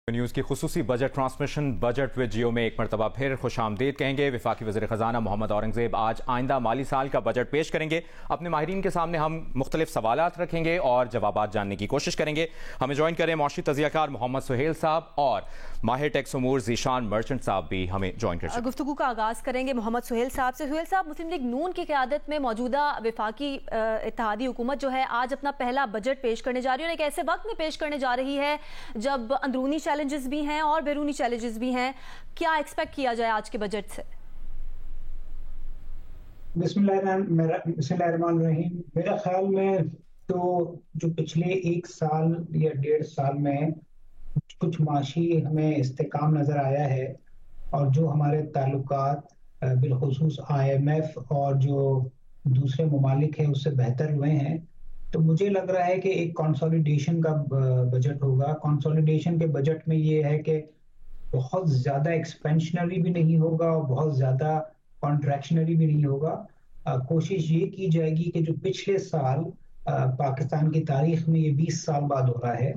News की खुसूसी budget transmission budget with जियो में एक मरतबा फिर खुशामदीद कहेंगे। वफाकी वज़ीर ख़जाना मोहम्मद औरंगज़ेब आज आइंदा माली साल का बजट पेश करेंगे। अपने माहिरीन के सामने हम मुख्तलिफ सवालात रखेंगे और जवाबात जानने की कोशिश करेंगे। हमें ज्वाइन करें मौशी तज़ियाकार मोहम्मद सुहेल साहब और माहिर टैक्स उमूर ज़ीशान मर्चेंट साहब भी हमें ज्वाइन कर सकते हैं। गुफ्तगू का आगाज़ करेंगे मोहम्मद सुहेल साहब से। सुहेल साहब, मुस्लिम लीग नून की क़यादत में मौजूदा वफाकी इत्तेहादी हुकूमत जो है आज अपना पहला बजट पेश करने जा रही है और एक ऐसे वक्त में पेश करने जा रही है जब अंदरूनी चैलेंजेस भी हैं और बैरूनी चैलेंजेस भी हैं। क्या एक्सपेक्ट किया जाए आज के बजट से? बिस्मिल्लाहिर्रहमानिर्रहीम। मेरा ख्याल में तो जो पिछले एक साल या 1.5 साल में कुछ माशी हमें इस्तेकाम नज़र आया है और जो हमारे ताल्लुकात बिलखुसूस IMF और जो दूसरे ममालिक हैं उससे बेहतर हुए हैं, तो मुझे लग रहा है कि एक कंसोलिडेशन का बजट होगा। कंसोलिडेशन के बजट में ये है कि बहुत ज़्यादा एक्सपेंशनरी भी नहीं होगा और बहुत ज़्यादा कॉन्ट्रैक्शनरी भी नहीं होगा। कोशिश ये की जाएगी कि जो पिछले साल पाकिस्तान की तारीख में ये 20 साल बाद हो रहा है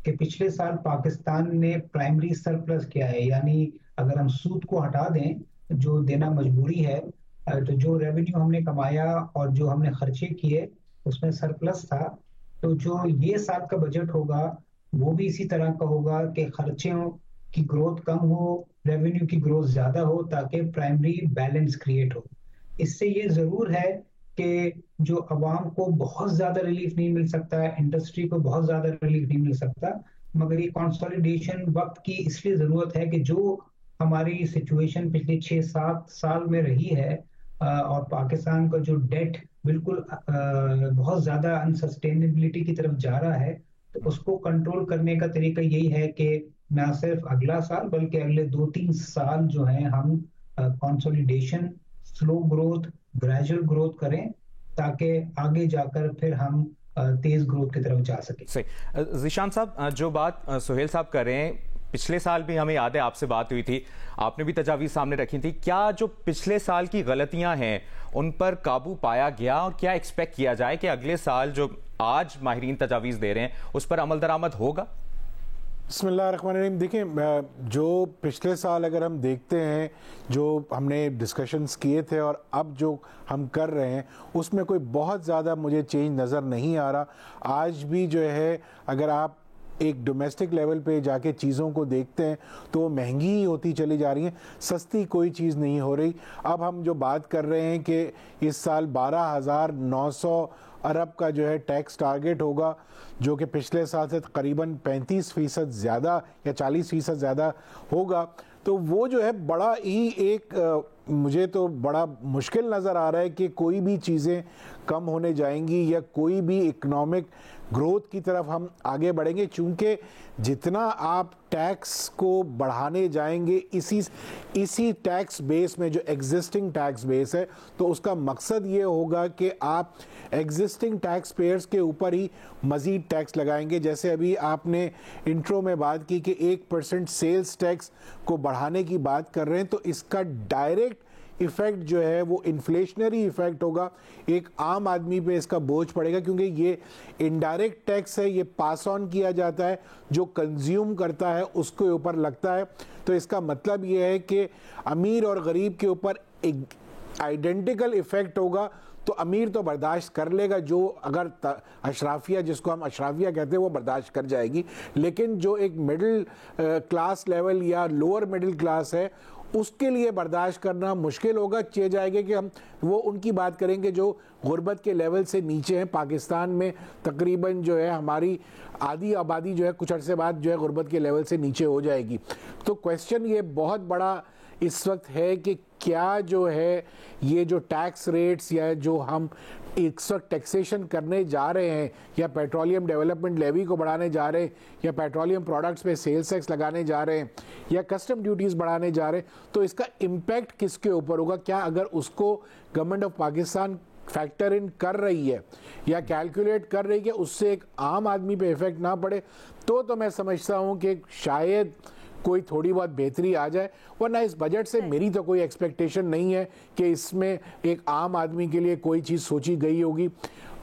कि पिछले साल पाकिस्तान ने प्राइमरी सरप्लस किया है, यानी अगर हम सूद को हटा दें जो देना मजबूरी है, तो जो रेवेन्यू हमने कमाया और जो हमने खर्चे किए उसमें सरप्लस था। तो जो ये साल का बजट होगा वो भी इसी तरह का होगा कि खर्चों की ग्रोथ कम हो, रेवेन्यू की ग्रोथ ज्यादा हो ताकि प्राइमरी बैलेंस क्रिएट हो। इससे ये जरूर है कि जो अवाम को बहुत ज्यादा रिलीफ नहीं मिल सकता है, इंडस्ट्री को बहुत ज्यादा रिलीफ नहीं मिल सकता, मगर ये कंसोलिडेशन वक्त की इसलिए जरूरत है कि जो हमारी सिचुएशन पिछले 6-7 साल में रही है और पाकिस्तान का जो डेट बिल्कुल बहुत ज्यादा अनसस्टेनेबिलिटी की तरफ जा रहा है, तो उसको कंट्रोल करने का तरीका यही है कि ना सिर्फ अगला साल बल्कि अगले 2-3 साल जो है हम consolidation, slow growth, gradual growth करें ताकि आगे जाकर फिर हम तेज ग्रोथ की तरफ जा सकें। सही। ज़ीशान साहब, जो बात सुहेल साहब कर रहे हैं, पिछले साल भी हमें याद है आपसे बात हुई थी, आपने भी तजावीज़ सामने रखी थी। क्या जो पिछले साल की गलतियां हैं उन पर काबू पाया गया और क्या एक्सपेक्ट किया जाए कि अगले साल जो आज माहिरीन तजावीज़ दे रहे हैं उस पर अमल दरामद होगा? बिस्मिल्लाहिर्रहमानिर्रहीम। देखें, जो पिछले साल अगर हम देखते हैं जो हमने डिस्कशंस किए थे और अब जो हम कर रहे हैं उसमें कोई बहुत ज़्यादा मुझे चेंज नज़र नहीं आ रहा। आज भी जो है अगर आप एक डोमेस्टिक लेवल पे जाके चीज़ों को देखते हैं तो वो महंगी ही होती चली जा रही हैं, सस्ती कोई चीज़ नहीं हो रही। अब हम जो बात कर रहे हैं कि इस साल 12,900 अरब का जो है टैक्स टारगेट होगा, जो कि पिछले साल से करीबन 35% ज़्यादा या 40% ज़्यादा होगा, तो वो जो है बड़ा ही एक मुझे तो बड़ा मुश्किल नज़र आ रहा है कि कोई भी चीज़ें कम होने जाएंगी या कोई भी इकोनॉमिक ग्रोथ की तरफ हम आगे बढ़ेंगे, चूँकि जितना आप टैक्स को बढ़ाने जाएंगे इसी टैक्स बेस में जो एग्जिस्टिंग टैक्स बेस है, तो उसका मकसद ये होगा कि आप एग्जिस्टिंग टैक्स पेयर्स के ऊपर ही मज़ीद टैक्स लगाएंगे। जैसे अभी आपने इंट्रो में बात की कि 1% सेल्स टैक्स को बढ़ाने की बात कर रहे हैं, तो इसका डायरेक्ट इफ़ेक्ट जो है वो इन्फ्लेशनरी इफ़ेक्ट होगा, एक आम आदमी पे इसका बोझ पड़ेगा, क्योंकि ये इनडायरेक्ट टैक्स है, ये पास ऑन किया जाता है, जो कंज्यूम करता है उसके ऊपर लगता है। तो इसका मतलब ये है कि अमीर और गरीब के ऊपर एक आइडेंटिकल इफ़ेक्ट होगा। तो अमीर तो बर्दाश्त कर लेगा, जो अगर अशराफिया, जिसको हम अशराफिया कहते हैं, वो बर्दाश्त कर जाएगी, लेकिन जो एक मिडिल क्लास लेवल या लोअर मिडिल क्लास है उसके लिए बर्दाश्त करना मुश्किल होगा। चे जाएगा कि हम वो उनकी बात करेंगे जो गुर्बत के लेवल से नीचे हैं। पाकिस्तान में तकरीबन जो है हमारी आधी आबादी जो है कुछ अरसे बाद जो है गुर्बत के लेवल से नीचे हो जाएगी। तो क्वेश्चन ये बहुत बड़ा इस वक्त है कि क्या जो है ये जो टैक्स रेट्स या जो हम इस वक्त टैक्सेशन करने जा रहे हैं, या पेट्रोलियम डेवलपमेंट लेवी को बढ़ाने जा रहे हैं, या पेट्रोलियम प्रोडक्ट्स पे सेल्स टैक्स लगाने जा रहे हैं, या कस्टम ड्यूटीज़ बढ़ाने जा रहे हैं, तो इसका इम्पैक्ट किसके ऊपर होगा? क्या अगर उसको government of Pakistan factor in कर रही है या कैलकुलेट कर रही है, उससे एक आम आदमी पे इफ़ेक्ट ना पड़े, तो मैं समझता हूँ कि शायद कोई थोड़ी बहुत बेहतरी आ जाए, वरना इस बजट से मेरी तो कोई एक्सपेक्टेशन नहीं है कि इसमें एक आम आदमी के लिए कोई चीज़ सोची गई होगी।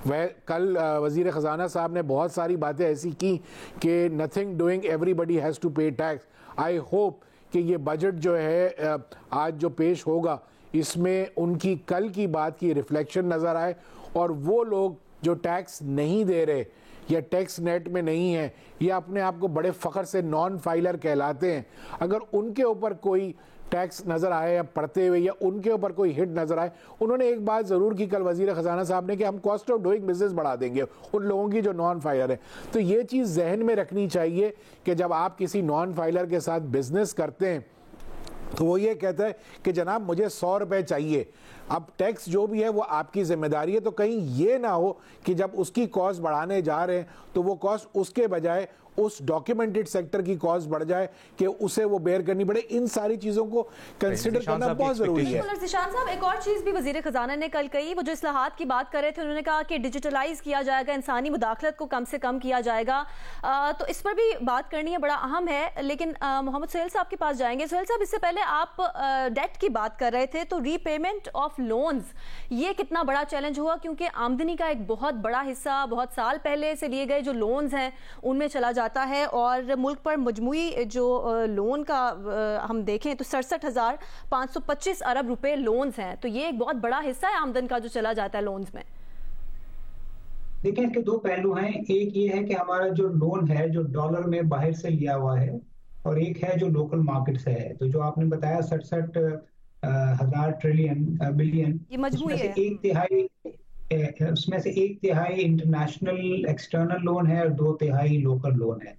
वह कल वज़ीर ख़जाना साहब ने बहुत सारी बातें ऐसी की कि nothing doing everybody has to pay tax. I hope कि ये बजट जो है आज जो पेश होगा इसमें उनकी कल की बात की रिफ्लेक्शन नज़र आए, और वो लोग जो टैक्स नहीं दे रहे या टैक्स नेट में नहीं है या अपने आप को बड़े फ़ख्र से नॉन फाइलर कहलाते हैं, अगर उनके ऊपर कोई टैक्स नज़र आए या पड़ते हुए या उनके ऊपर कोई हिट नज़र आए। उन्होंने एक बात ज़रूर की कल वज़ीर ख़जाना साहब ने कि हम कॉस्ट ऑफ डूइंग बिजनेस बढ़ा देंगे उन लोगों की जो नॉन फाइलर है। तो ये चीज़ जहन में रखनी चाहिए कि जब आप किसी नॉन फाइलर के साथ बिजनेस करते हैं तो वो ये कहता है कि जनाब मुझे 100 रुपये चाहिए, अब टैक्स जो भी है वो आपकी जिम्मेदारी है। तो कहीं ये ना हो कि जब उसकी कॉस्ट बढ़ाने जा रहे हैं तो वो कॉस्ट उसके बजाय उस डॉक्यूमेंटेड सेक्टर की कॉस्ट बढ़ जाए कि उसे वो बेयर करनी पड़े। इन सारी चीजों को कंसिडर करना बहुत जरूरी है। ज़िशान साहब, एक और चीज भी वजीर खजाना ने कल कही, वो जो इस्लाहात की बात कर रहे थे, उन्होंने कहा कि डिजिटलाइज किया जाएगा, इंसानी मुदाखलत को कम से कम किया जाएगा। तो इस पर भी बात करनी है, बड़ा अहम है। लेकिन मोहम्मद सुहेल साहब के पास जाएंगे। सुहेल साहब, इससे पहले आप डेट की बात कर रहे थे, तो रीपेमेंट ऑफ लोन्स ये कितना बड़ा चैलेंज हुआ, क्योंकि आमदनी का एक बहुत बड़ा हिस्सा बहुत साल पहले से लिए गए जो लोन्स हैं उनमें चला जाता है, और मुल्क पर मजमूई जो लोन का हम देखें तो 67,525 अरब रुपए लोन्स हैं। तो ये एक बहुत बड़ा हिस्सा है आमदन का जो चला जाता है लोन्स में। देखिए, इसके दो पहलू हैं। एक ये है कि हमारा जो लोन है जो डॉलर में बाहर से लिया हुआ है, और एक है जो लोकल मार्केट से है। तो जो आपने बताया 67,000 बिलियन, ये मजमूई है। उसमें से एक तिहाई इंटरनेशनल एक्सटर्नल लोन है और 2/3 लोकल लोन है।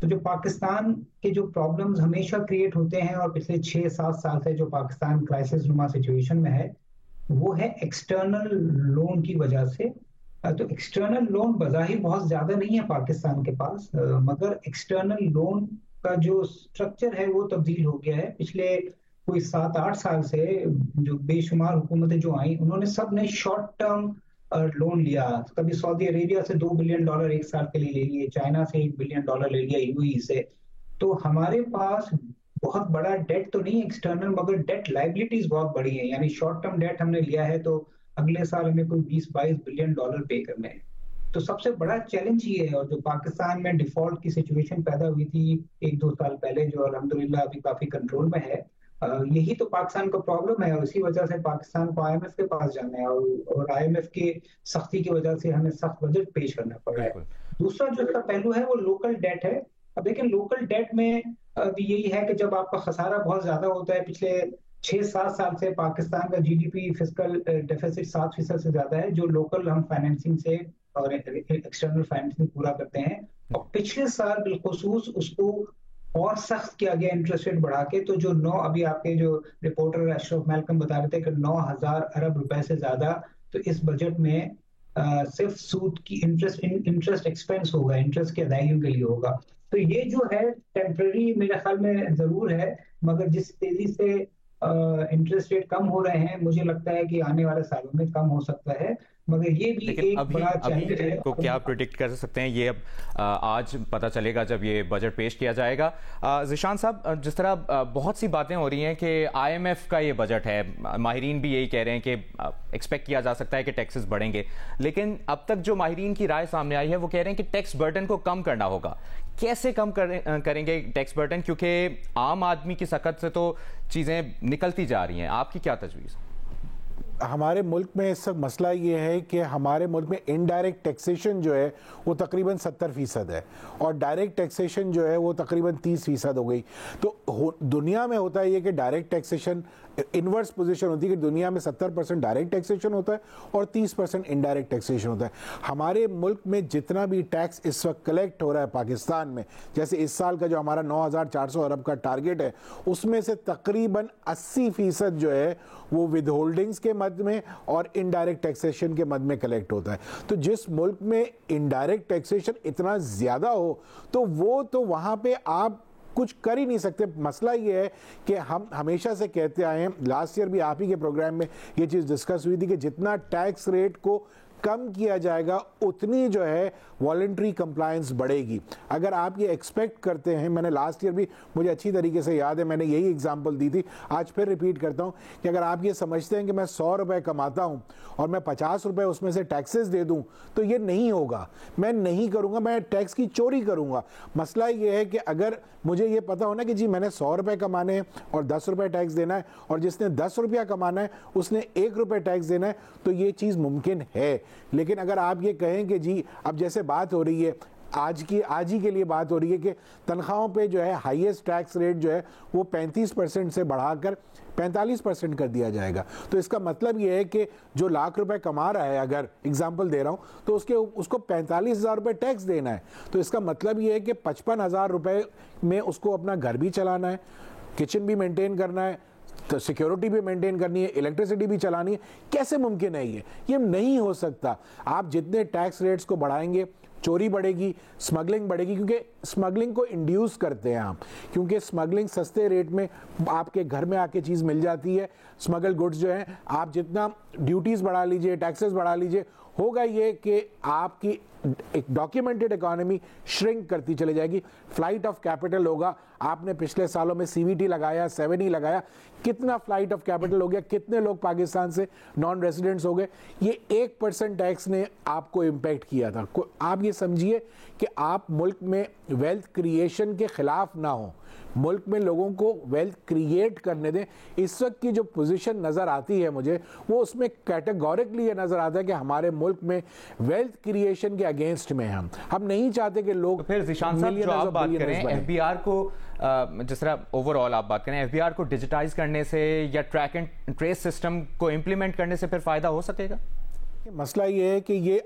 तो जो पाकिस्तान के जो प्रॉब्लम्स हमेशा क्रिएट होते हैं, और पिछले 6-7 साल से जो पाकिस्तान क्राइसिस नुमा सिचुएशन में है, वो है एक्सटर्नल लोन की वजह से। तो एक्सटर्नल लोन बज़ाहिर बहुत ज्यादा नहीं है पाकिस्तान के पास, मगर एक्सटर्नल लोन का जो स्ट्रक्चर है वो तब्दील हो गया है। पिछले कोई 7-8 साल से जो बेशुमार हुकूमतें जो आई, उन्होंने सब ने शॉर्ट टर्म लोन लिया। कभी सऊदी अरेबिया से $2 बिलियन एक साल के लिए ले लिए, चाइना से $1 बिलियन ले लिया, यूएई से। तो हमारे पास बहुत बड़ा डेट तो नहीं एक्सटर्नल, मगर डेट लाइबिलिटीज बहुत बड़ी है। यानी शॉर्ट टर्म डेट हमने लिया है तो अगले साल हमें कोई $20-22 बिलियन पे करने हैं। तो सबसे बड़ा चैलेंज ये है। और जो पाकिस्तान में डिफॉल्ट की सिचुएशन पैदा हुई थी 1-2 साल पहले, जो अल्हम्दुलिल्लाह अभी काफी कंट्रोल में है, यही तो पाकिस्तान का प्रॉब्लम है। और इसी वजह से पाकिस्तान को IMF के पास जाना है, और IMF के सख्ती की वजह से हमें सख्त बजट पेश करना पड़ रहा है। दूसरा जो इसका पहलू है वो लोकल डेट है। अब देखिए, लोकल डेट में भी यही है कि जब आपका खसारा बहुत ज्यादा होता है, पिछले 6-7 साल से पाकिस्तान का GDP फिस्कल डेफिसिट 7% से ज्यादा है, जो लोकल हम फाइनेंसिंग से और एक्सटर्नल फाइनेंसिंग पूरा करते हैं। और पिछले साल बिलखुसूस उसको और सख्त किया गया इंटरेस्ट रेट बढ़ा के। तो जो अभी आपके जो रिपोर्टर अशरफ मैलकम बता रहे थे कि 9,000 अरब रुपए से ज्यादा तो इस बजट में सिर्फ सूद की इंटरेस्ट एक्सपेंस होगा, इंटरेस्ट की अदायगी के लिए होगा। तो ये जो है टेम्पररी मेरे ख्याल में जरूर है, मगर जिस तेजी से इंटरेस्ट रेट कम हो रहे हैं, मुझे लगता है कि आने वाले सालों में कम हो सकता है। मगर ये भी एक बड़ा चैलेंज है। को क्या प्रेडिक्ट कर सकते हैं, ये अब आज पता चलेगा जब ये बजट पेश किया जाएगा। ज़िशान साहब, जिस तरह बहुत सी बातें हो रही हैं कि IMF का ये बजट है, माहिरीन भी यही कह रहे हैं कि एक्सपेक्ट किया जा सकता है कि टैक्सेस बढ़ेंगे, लेकिन अब तक जो माहिरीन की राय सामने आई है वो कह रहे हैं कि टैक्स बर्डन को कम करना होगा। कैसे कम करेंगे टैक्स बर्डन, क्योंकि आम आदमी की सकत से तो चीज़ें निकलती जा रही हैं। आपकी क्या तजवीज़? हमारे मुल्क में इस वक्त मसला ये है कि हमारे मुल्क में इनडायरेक्ट टैक्सेशन जो है वो तकरीबन 70% है, और डायरेक्ट टैक्सेशन जो है वो तकरीबन 30% हो गई। तो दुनिया में होता है ये कि डायरेक्ट टैक्सेशन इन्वर्स पोजीशन होती है कि दुनिया में 70% डायरेक्ट टैक्सेशन होता है और 30% इनडायरेक्ट टैक्सेशन होता है। हमारे मुल्क में जितना भी टैक्स इस वक्त कलेक्ट हो रहा है पाकिस्तान में, जैसे इस साल का जो हमारा 9,400 अरब का टारगेट है, उसमें से तकरीबन 80% जो है वो विद होल्डिंग्स के मद में और इनडायरेक्ट टैक्सेशन के मद में कलेक्ट होता है। तो जिस मुल्क में इनडायरेक्ट टैक्सेशन इतना ज़्यादा हो तो वो तो वहाँ पे आप कुछ कर ही नहीं सकते। मसला ये है कि हम हमेशा से कहते आए हैं, लास्ट ईयर भी आप ही के प्रोग्राम में ये चीज़ डिस्कस हुई थी कि जितना टैक्स रेट को कम किया जाएगा उतनी जो है वॉलंटरी कंप्लायंस बढ़ेगी। अगर आप ये एक्सपेक्ट करते हैं, मैंने लास्ट ईयर भी मुझे अच्छी तरीके से याद है, मैंने यही एग्जांपल दी थी, आज फिर रिपीट करता हूं कि अगर आप ये समझते हैं कि मैं 100 रुपए कमाता हूं और मैं 50 रुपए उसमें से टैक्सेस दे दूं तो ये नहीं होगा। मैं नहीं करूंगा, मैं टैक्स की चोरी करूंगा। मसला ये है कि अगर मुझे ये पता हो ना कि जी मैंने 100 रुपए कमाने हैं और 10 रुपए टैक्स देना है, और जिसने 10 रुपया कमाना है उसने 1 रुपए टैक्स देना है, तो ये चीज़ मुमकिन है। लेकिन अगर आप ये कहें कि जी अब जैसे बात हो रही है आज ही के लिए बात हो रही है कि तनख्वाहों पे जो है हाईएस्ट टैक्स रेट जो है वो 35% से बढ़ाकर 45% कर दिया जाएगा। तो इसका मतलब ये है कि जो लाख रुपए कमा रहा है, अगर एग्जांपल दे रहा हूं, तो उसको 45,000 रुपए टैक्स देना है। तो इसका मतलब ये है कि 55,000 रुपए में उसको अपना घर भी चलाना है, किचन भी मेंटेन करना है, तो सिक्योरिटी भी मेंटेन करनी है, इलेक्ट्रिसिटी भी चलानी है। कैसे मुमकिन है ये नहीं हो सकता। आप जितने टैक्स रेट्स को बढ़ाएंगे चोरी बढ़ेगी, स्मगलिंग बढ़ेगी, क्योंकि स्मगलिंग को इंड्यूस करते हैं आप, क्योंकि स्मगलिंग सस्ते रेट में आपके घर में आके चीज़ मिल जाती है। स्मगल गुड्स जो है, आप जितना ड्यूटीज़ बढ़ा लीजिए, टैक्सेस बढ़ा लीजिए, होगा ये कि आपकी एक डॉक्यूमेंटेड इकोनॉमी श्रिंक करती चली जाएगी, फ्लाइट ऑफ कैपिटल होगा। आपने पिछले सालों में CVT लगाया, 7E लगाया, कितना फ्लाइट ऑफ कैपिटल हो गया, कितने लोग पाकिस्तान से नॉन रेजिडेंट्स हो गए। ये 1% टैक्स ने आपको इम्पैक्ट किया था। आप ये समझिए कि आप मुल्क में वेल्थ क्रिएशन के खिलाफ ना हो, मुल्क में लोगों को वेल्थ क्रिएट करने दें। इस वक्त की जो पोजीशन नज़र आती है मुझे, वो उसमें कैटेगोरिकली ये नज़र आता है कि हमारे मुल्क में वेल्थ क्रिएशन के अगेंस्ट में हम नहीं चाहते कि लोग। फिर ज़ीशान साहब, जो आप बात करें FBR को, जिस तरह ओवरऑल आप बात करें FBR को डिजिटाइज करने से या ट्रैक एंड ट्रेस सिस्टम को इम्प्लीमेंट करने से फिर फ़ायदा हो सकेगा? मसला ये है कि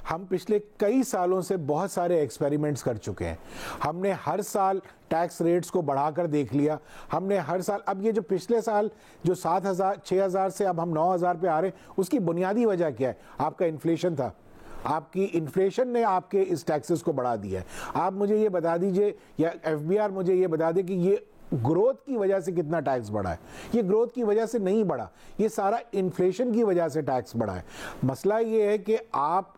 हम पिछले कई सालों से बहुत सारे एक्सपेरिमेंट्स कर चुके हैं। हमने हर साल टैक्स रेट्स को बढ़ाकर देख लिया, हमने हर साल। अब ये जो पिछले साल जो 7,000 6,000 से अब हम 9,000 पे आ रहे हैं, उसकी बुनियादी वजह क्या है? आपका इन्फ्लेशन था। आपकी इन्फ्लेशन ने आपके इस टैक्सेस को बढ़ा दिया है। आप मुझे ये बता दीजिए, या FBR मुझे ये बता दे कि ये ग्रोथ की वजह से कितना टैक्स बढ़ा है। ये ग्रोथ की वजह से नहीं बढ़ा, ये सारा इन्फ्लेशन की वजह से टैक्स बढ़ा है। मसला ये है कि आप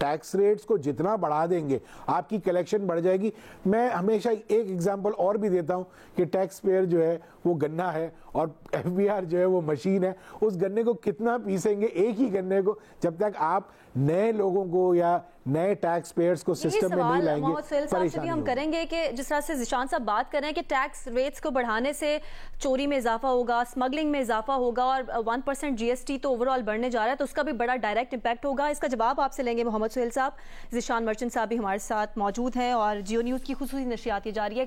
टैक्स रेट्स को जितना बढ़ा देंगे आपकी कलेक्शन बढ़ जाएगी। मैं हमेशा एक एग्जांपल और भी देता हूं कि टैक्स पेयर जो है वो गन्ना है और FBR जो है वो मशीन है। उस गन्ने को कितना पीसेंगे, एक ही गन्ने को, जब तक आप नए लोगों को या नए टैक्स पेयर्स को सिस्टम में नहीं लाएंगे। मोहम्मद सुहेल साहब से भी हम करेंगे कि जिस तरह से ज़ीशान साहब बात कर रहे हैं कि टैक्स रेट्स को बढ़ाने से चोरी में इजाफा होगा, स्मगलिंग में इजाफा होगा, और 1% GST तो ओवरऑल बढ़ने जा रहा है, तो उसका भी बड़ा डायरेक्ट इंपैक्ट होगा। इसका जवाब आपसे लेंगे मोहम्मद सुहेल साहब। ज़ीशान मर्चेंट साहब भी हमारे साथ मौजूद हैं और जियो न्यूज़ की खुसूसी नशरियात की जा रही है।